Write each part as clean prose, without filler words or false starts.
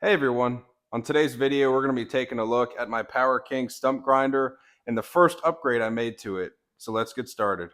Hey everyone, on today's video we're going to be taking a look at my Power King stump grinder and the first upgrade I made to it. So let's get started.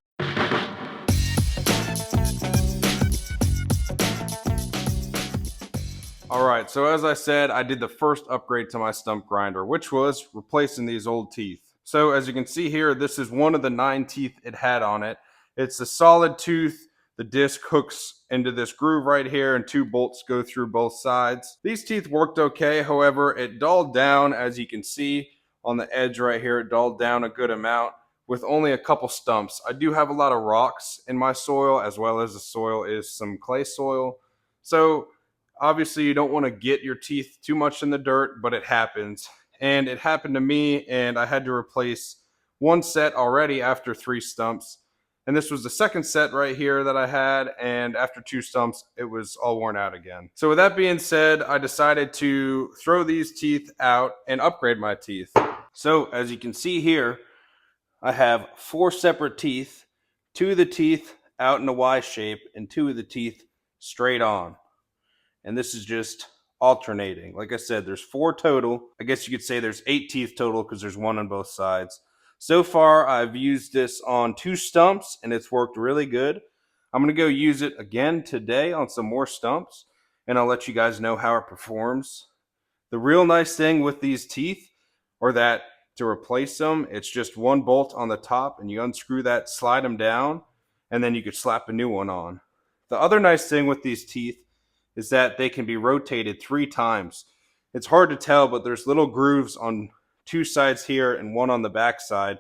Alright, so as I said, I did the first upgrade to my stump grinder, which was replacing these old teeth. So as you can see here, this is one of the 9 teeth it had on it. It's a solid tooth. The disc hooks into this groove right here and 2 bolts go through both sides. These teeth worked okay, however, it dulled down, as you can see on the edge right here, it dulled down a good amount with only a couple stumps. I do have a lot of rocks in my soil, as well as the soil is some clay soil. So obviously you don't want to get your teeth too much in the dirt, but it happens. And it happened to me, and I had to replace one set already after 3 stumps. And this was the second set right here that I had, and after 2 stumps, it was all worn out again. So with that being said, I decided to throw these teeth out and upgrade my teeth. So as you can see here, I have 4 separate teeth, 2 of the teeth out in a Y shape, and 2 of the teeth straight on. And this is just alternating. Like I said, there's 4 total. I guess you could say there's 8 teeth total because there's 1 on both sides. So far, I've used this on 2 stumps and it's worked really good. I'm going to go use it again today on some more stumps, and I'll let you guys know how it performs. The real nice thing with these teeth are that to replace them, it's just 1 bolt on the top and you unscrew that, slide them down, and then you could slap a new one on. The other nice thing with these teeth is that they can be rotated 3 times. It's hard to tell, but there's little grooves on 2 sides here and 1 on the back side,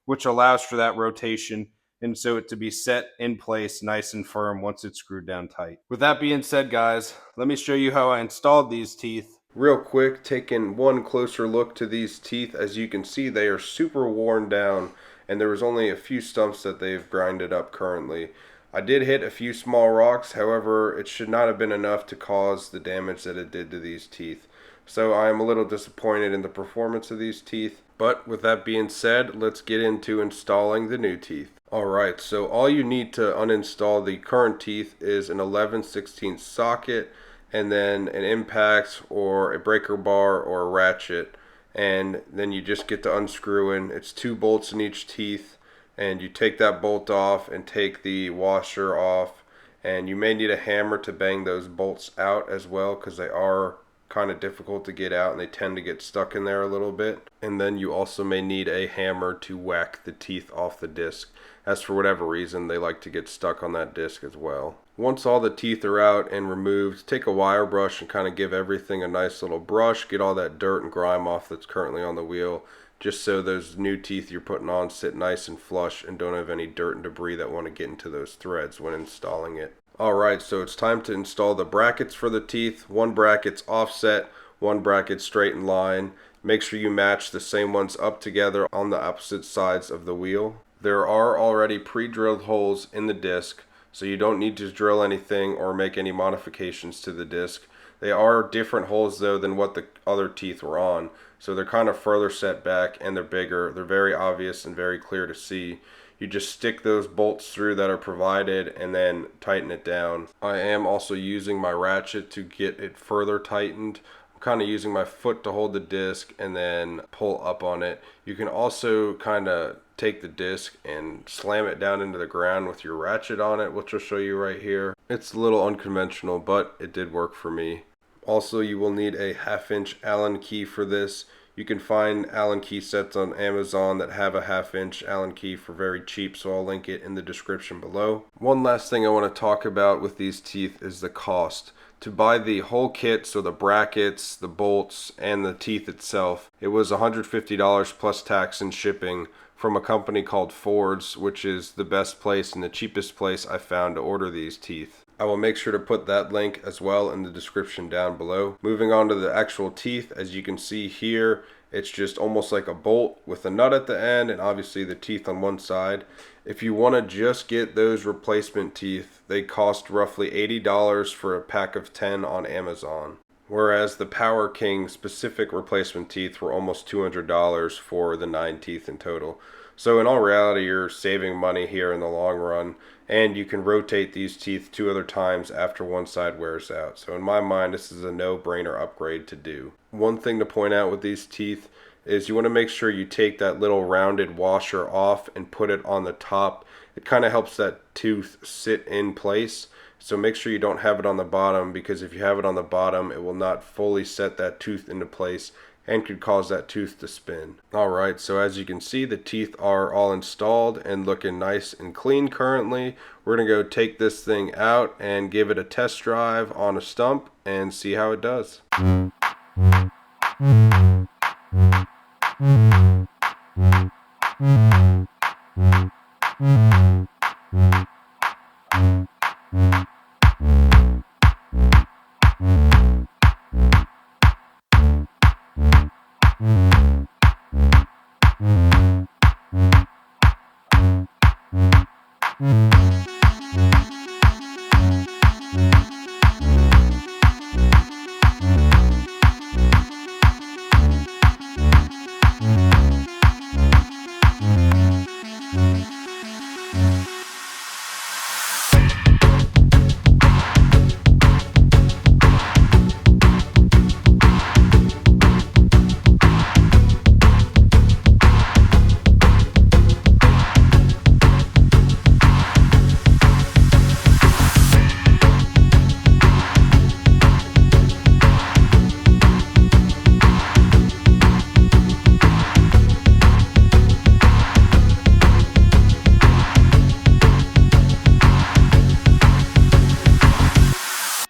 which allows for that rotation, and so it to be set in place nice and firm once it's screwed down tight. With that being said, guys, let me show you how I installed these teeth. Real quick, taking one closer look to these teeth, as you can see they are super worn down, and there was only a few stumps that they've grinded up currently. I did hit a few small rocks, however, it should not have been enough to cause the damage that it did to these teeth. So I am a little disappointed in the performance of these teeth. But with that being said, let's get into installing the new teeth. Alright, so all you need to uninstall the current teeth is an 11/16 socket, and then an impact or a breaker bar or a ratchet, and then you just get to unscrewing. It's 2 bolts in each teeth, and you take that bolt off and take the washer off, and you may need a hammer to bang those bolts out as well, because they are kind of difficult to get out and they tend to get stuck in there a little bit. And then you also may need a hammer to whack the teeth off the disc, as for whatever reason they like to get stuck on that disc as well. Once all the teeth are out and removed, take a wire brush and kind of give everything a nice little brush, get all that dirt and grime off that's currently on the wheel, just so those new teeth you're putting on sit nice and flush and don't have any dirt and debris that want to get into those threads when installing it. Alright, so it's time to install the brackets for the teeth. 1 bracket's offset, 1 bracket straight in line. Make sure you match the same ones up together on the opposite sides of the wheel. There are already pre-drilled holes in the disc, so you don't need to drill anything or make any modifications to the disc. They are different holes though than what the other teeth were on, so they're kind of further set back and they're bigger. They're very obvious and very clear to see. You just stick those bolts through that are provided and then tighten it down. I am also using my ratchet to get it further tightened. I'm kind of using my foot to hold the disc and then pull up on it. You can also kind of take the disc and slam it down into the ground with your ratchet on it, which I'll show you right here. It's a little unconventional, but it did work for me. Also, you will need a 1/2-inch Allen key for this. You can find Allen key sets on Amazon that have a 1/2-inch Allen key for very cheap, so I'll link it in the description below. One last thing I want to talk about with these teeth is the cost. To buy the whole kit, so the brackets, the bolts, and the teeth itself, it was $150 plus tax and shipping from a company called Ford's, which is the best place and the cheapest place I found to order these teeth. I will make sure to put that link as well in the description down below. Moving on to the actual teeth, as you can see here, it's just almost like a bolt with a nut at the end and obviously the teeth on one side. If you want to just get those replacement teeth, they cost roughly $80 for a pack of 10 on Amazon. Whereas the Power King specific replacement teeth were almost $200 for the 9 teeth in total. So in all reality, you're saving money here in the long run, and you can rotate these teeth 2 other times after one side wears out. So in my mind, this is a no-brainer upgrade to do. One thing to point out with these teeth is you want to make sure you take that little rounded washer off and put it on the top. It kind of helps that tooth sit in place. So make sure you don't have it on the bottom, because if you have it on the bottom, it will not fully set that tooth into place and could cause that tooth to spin. Alright, so as you can see, the teeth are all installed and looking nice and clean currently. We're going to go take this thing out and give it a test drive on a stump and see how it does.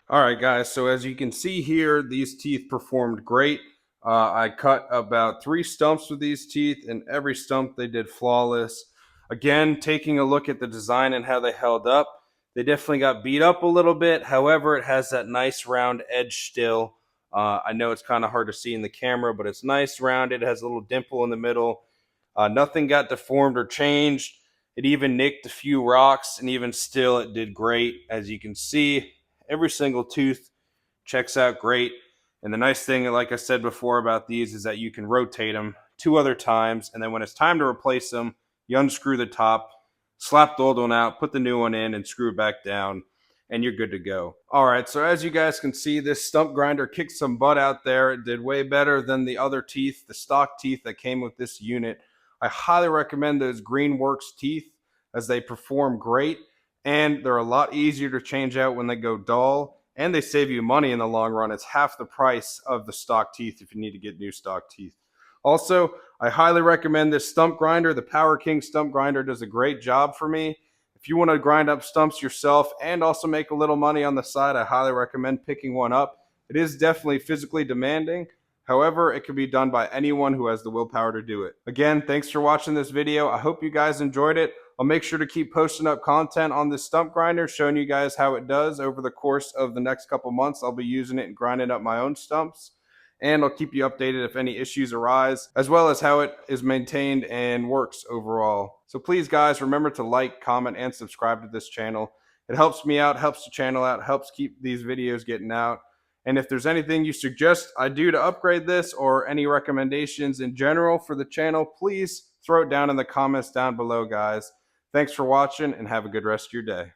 All right, guys, so as you can see here, these teeth performed great. I cut about 3 stumps with these teeth, and every stump they did flawless. Again, taking a look at the design and how they held up, they definitely got beat up a little bit. However, it has that nice round edge still. I know it's kind of hard to see in the camera, but it's nice rounded. It has a little dimple in the middle. Nothing got deformed or changed. It even nicked a few rocks, and even still, it did great. As you can see, every single tooth checks out great. And the nice thing, like I said before about these, is that you can rotate them 2 other times. And then when it's time to replace them, you unscrew the top, slap the old one out, put the new one in, and screw it back down, and you're good to go. All right, so as you guys can see, this stump grinder kicked some butt out there. It did way better than the other teeth, the stock teeth that came with this unit. I highly recommend those Greenworks teeth, as they perform great, and they're a lot easier to change out when they go dull, and they save you money in the long run. It's half the price of the stock teeth if you need to get new stock teeth. Also, I highly recommend this stump grinder. The Power King stump grinder does a great job for me. If you want to grind up stumps yourself and also make a little money on the side, I highly recommend picking one up. It is definitely physically demanding. However, it can be done by anyone who has the willpower to do it. Again, thanks for watching this video. I hope you guys enjoyed it. I'll make sure to keep posting up content on this stump grinder, showing you guys how it does over the course of the next couple months. I'll be using it and grinding up my own stumps. And I'll keep you updated if any issues arise, as well as how it is maintained and works overall. So please, guys, remember to like, comment, and subscribe to this channel. It helps me out, helps the channel out, helps keep these videos getting out. And if there's anything you suggest I do to upgrade this, or any recommendations in general for the channel, please throw it down in the comments down below, guys. Thanks for watching, and have a good rest of your day.